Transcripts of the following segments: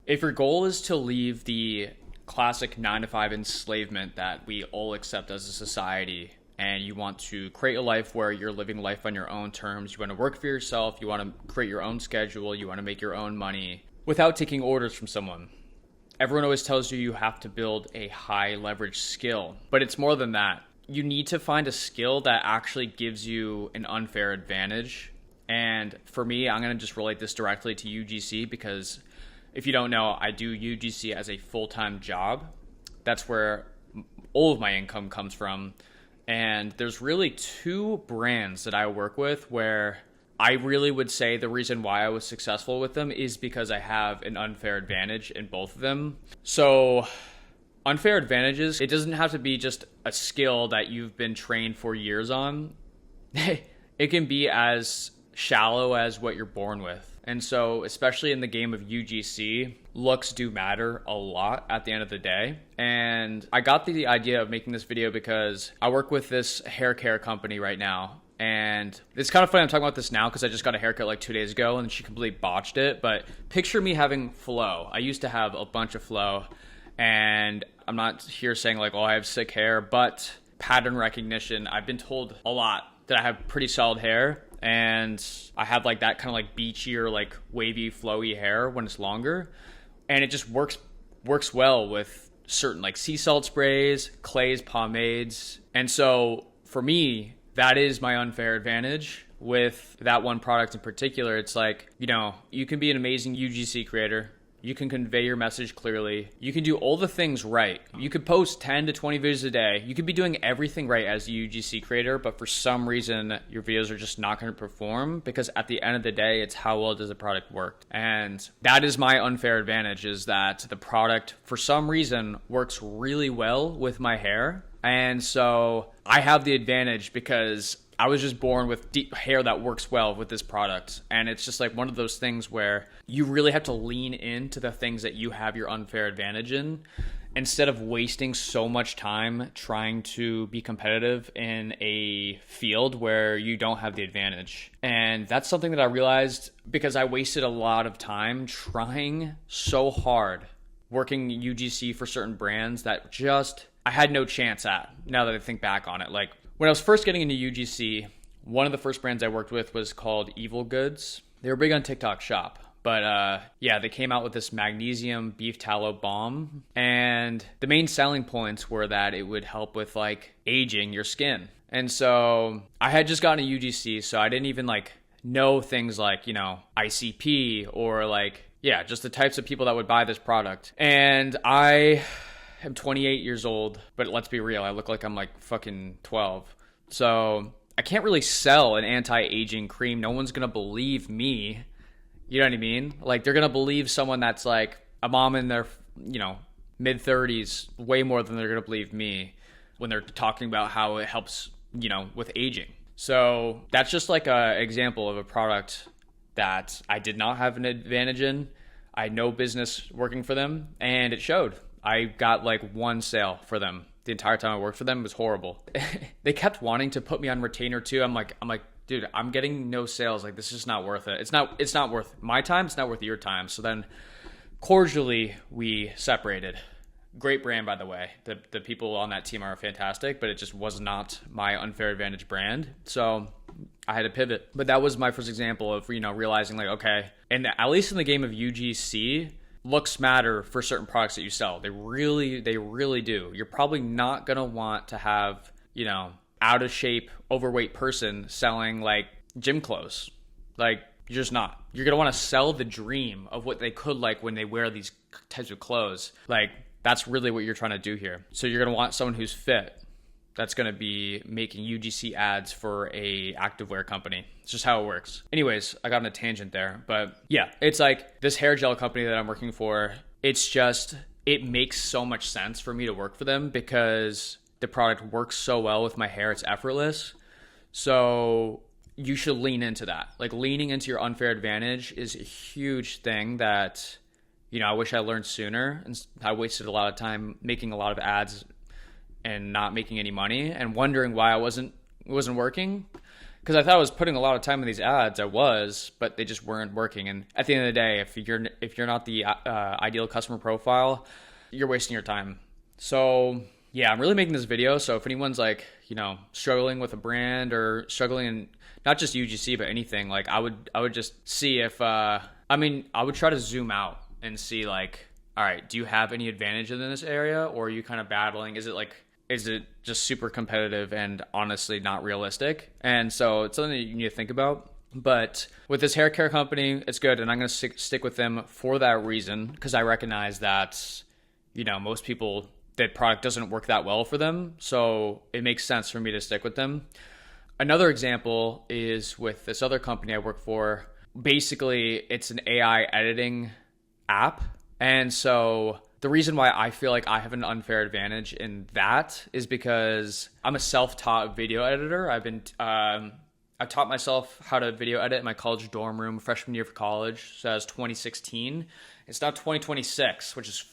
If your goal is to leave the classic 9 to 5 enslavement that we all accept as a society, and you want to create a life where you're living life on your own terms, you want to work for yourself, you want to create your own schedule, you want to make your own money without taking orders from someone. Everyone always tells you have to build a high leverage skill, but it's more than that. You need to find a skill that actually gives you an unfair advantage. And for me, I'm going to just relate this directly to UGC because if you don't know, I do UGC as a full-time job. That's where all of my income comes from. And there's really two brands that I work with where I really would say the reason why I was successful with them is because I have an unfair advantage in both of them. So unfair advantages, it doesn't have to be just a skill that you've been trained for years on. It can be as shallow as what you're born with. And so, especially in the game of UGC, looks do matter a lot at the end of the day. And I got the idea of making this video because I work with this hair care company right now. And it's kind of funny I'm talking about this now because I just got a haircut like 2 days ago and she completely botched it. But picture me having flow. I used to have a bunch of flow. And I'm not here saying like, oh, I have sick hair, but pattern recognition, I've been told a lot that I have pretty solid hair. And I have like that kind of like beachy or like wavy, flowy hair when it's longer. And it just works well with certain like sea salt sprays, clays, pomades. And so for me, that is my unfair advantage with that one product in particular. It's like, you know, you can be an amazing UGC creator. You can convey your message clearly. You can do all the things right. You could post 10 to 20 videos a day. You could be doing everything right as a UGC creator, but for some reason, your videos are just not going to perform because at the end of the day, it's how well does the product work. And that is my unfair advantage, is that the product, for some reason, works really well with my hair. And so I have the advantage because I was just born with deep hair that works well with this product. And it's just like one of those things where you really have to lean into the things that you have your unfair advantage in instead of wasting so much time trying to be competitive in a field where you don't have the advantage. And that's something that I realized because I wasted a lot of time trying so hard working UGC for certain brands that just I had no chance at, now that I think back on it. Like when I was first getting into UGC, one of the first brands I worked with was called Evil Goods. They were big on TikTok Shop. But yeah, they came out with this magnesium beef tallow balm. And the main selling points were that it would help with like aging your skin. And so I had just gotten a UGC, so I didn't even like know things like, you know, ICP or like, yeah, just the types of people that would buy this product. And I'm 28 years old, but let's be real, I look like I'm like fucking 12. So I can't really sell an anti-aging cream. No one's going to believe me. You know what I mean? Like they're going to believe someone that's like a mom in their, you know, mid 30s way more than they're going to believe me when they're talking about how it helps, you know, with aging. So that's just like an example of a product that I did not have an advantage in. I had no business working for them and it showed. I got like one sale for them the entire time I worked for them. It was horrible. They kept wanting to put me on retainer too. I'm like, dude, I'm getting no sales. Like, this is just not worth it. It's not worth my time. It's not worth your time. So then cordially we separated. Great brand, by the way. The people on that team are fantastic, but it just was not my unfair advantage brand. So I had to pivot. But that was my first example of, you know, realizing like, okay, and at least in the game of UGC, looks matter for certain products that you sell. They really do. You're probably not going to want to have, you know, out of shape, overweight person selling like gym clothes. Like you're just not. You're going to want to sell the dream of what they could like when they wear these types of clothes. Like that's really what you're trying to do here. So you're going to want someone who's fit. That's going to be making UGC ads for a activewear company. It's just how it works. Anyways, I got on a tangent there, but yeah, it's like this hair gel company that I'm working for. It's just, it makes so much sense for me to work for them because the product works so well with my hair. It's effortless. So you should lean into that. Like leaning into your unfair advantage is a huge thing that, you know, I wish I learned sooner. And I wasted a lot of time making a lot of ads and not making any money and wondering why it wasn't working. because I thought I was putting a lot of time in these ads. I was, but they just weren't working. And at the end of the day, if you're not the ideal customer profile, you're wasting your time. So yeah, I'm really making this video. So if anyone's like, struggling with a brand or struggling in not just UGC but anything, like I would just see if I would try to zoom out and see like, all right, do you have any advantage in this area, or are you kind of battling? Is it just super competitive and honestly not realistic? And so it's something that you need to think about. But with this hair care company, it's good, and I'm going to stick with them for that reason, because I recognize that, most people, that product doesn't work that well for them. So it makes sense for me to stick with them. Another example is with this other company I work for. Basically, it's an AI editing app. And so the reason why I feel like I have an unfair advantage in that is because I'm a self-taught video editor. I've taught myself how to video edit in my college dorm room freshman year of college. So that was 2016. It's now 2026, which is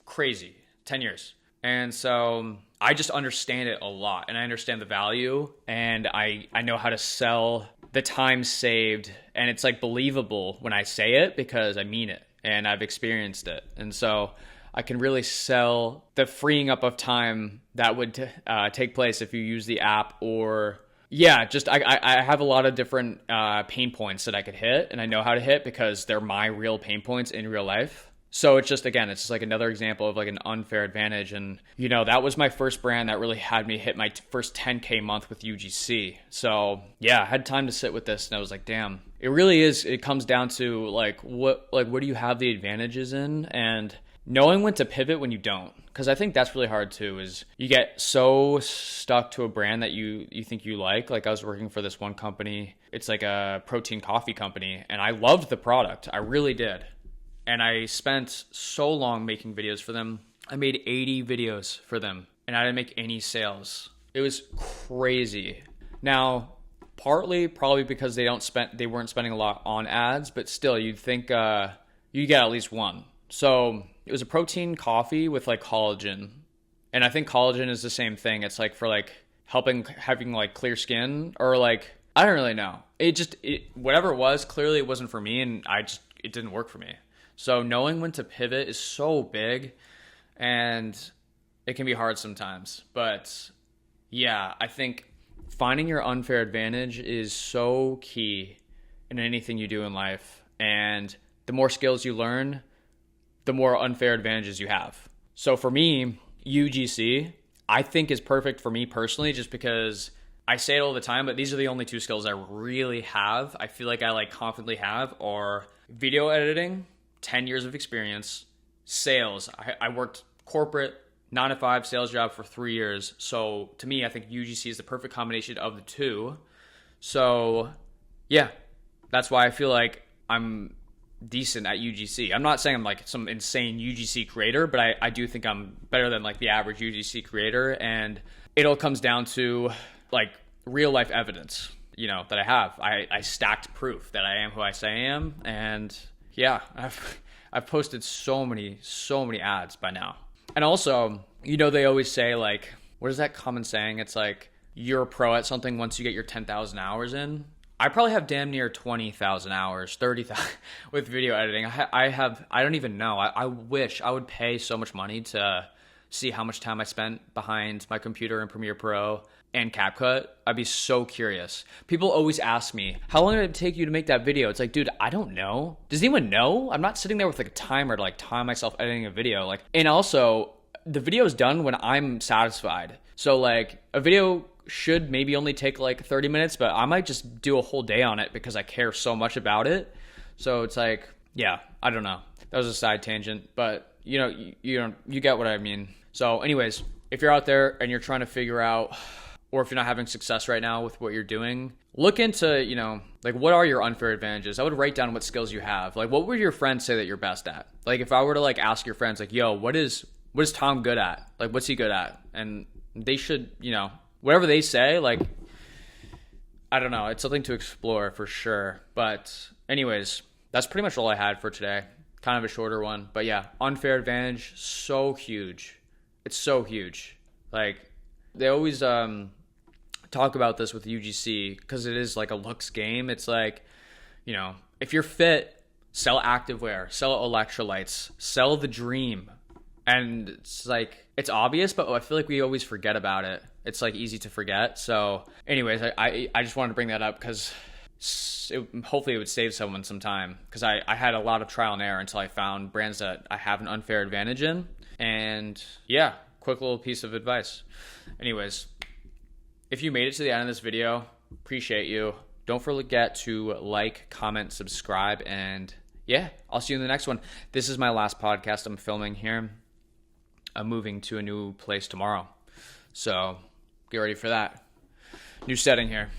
crazy. 10 years. And so I just understand it a lot, and I understand the value, and I know how to sell the time saved, and it's like believable when I say it because I mean it and I've experienced it. And so I can really sell the freeing up of time that would take place if you use the app. Or I have a lot of different pain points that I could hit, and I know how to hit because they're my real pain points in real life. So it's just like another example of like an unfair advantage. And, that was my first brand that really had me hit my first 10K month with UGC. So yeah, I had time to sit with this, and I was like, damn, it really is. It comes down to what do you have the advantages in, and knowing when to pivot when you don't. Cause I think that's really hard too, is you get so stuck to a brand that you think you like. Like I was working for this one company. It's like a protein coffee company, and I loved the product. I really did. And I spent so long making videos for them. I made 80 videos for them, and I didn't make any sales. It was crazy. Now, partly probably because they weren't spending a lot on ads, but still, you'd think you get at least one. So it was a protein coffee with like collagen, and I think collagen is the same thing. It's like for like having like clear skin, or like I don't really know. Whatever it was, clearly it wasn't for me, and it didn't work for me. So knowing when to pivot is so big, and it can be hard sometimes. But yeah, I think finding your unfair advantage is so key in anything you do in life. And the more skills you learn, the more unfair advantages you have. So for me, UGC, I think is perfect for me personally, just because I say it all the time, but these are the only two skills I really have. I feel like I confidently have are video editing, 10 years of experience, sales. I worked corporate 9-to-5 sales job for 3 years. So to me, I think UGC is the perfect combination of the two. So yeah, that's why I feel like I'm decent at UGC. I'm not saying I'm like some insane UGC creator, but I do think I'm better than like the average UGC creator. And it all comes down to like real life evidence, that I have. I stacked proof that I am who I say I am. And yeah, I've posted so many ads by now. And also, they always say like, what is that common saying? It's like, you're a pro at something once you get your 10,000 hours in. I probably have damn near 20,000 hours, 30,000 with video editing. I don't even know. I wish I would pay so much money to see how much time I spent behind my computer in Premiere Pro and CapCut. I'd be so curious. People always ask me, how long did it take you to make that video? It's like, dude, I don't know. Does anyone know? I'm not sitting there with like a timer to like time myself editing a video. And also the video is done when I'm satisfied. So like a video should maybe only take like 30 minutes, but I might just do a whole day on it because I care so much about it. So it's like, yeah, I don't know. That was a side tangent, but you get what I mean. So anyways, if you're out there and you're trying to figure out, or if you're not having success right now with what you're doing, look into, like what are your unfair advantages? I would write down what skills you have. Like what would your friends say that you're best at? Like if I were to like ask your friends like, yo, what is Tom good at? Like what's he good at? And they should, whatever they say, like, I don't know. It's something to explore for sure. But anyways, that's pretty much all I had for today. Kind of a shorter one. But yeah, unfair advantage, so huge. It's so huge. Like they always talk about this with UGC because it is like a looks game. It's like, you know, if you're fit, sell activewear, sell electrolytes, sell the dream. And it's like, it's obvious, but I feel like we always forget about it. It's like easy to forget. So anyways, I just wanted to bring that up because hopefully it would save someone some time, because I had a lot of trial and error until I found brands that I have an unfair advantage in. And yeah, quick little piece of advice. Anyways, if you made it to the end of this video, appreciate you. Don't forget to like, comment, subscribe, and yeah, I'll see you in the next one. This is my last podcast I'm filming here. I'm moving to a new place tomorrow, so get ready for that. New setting here.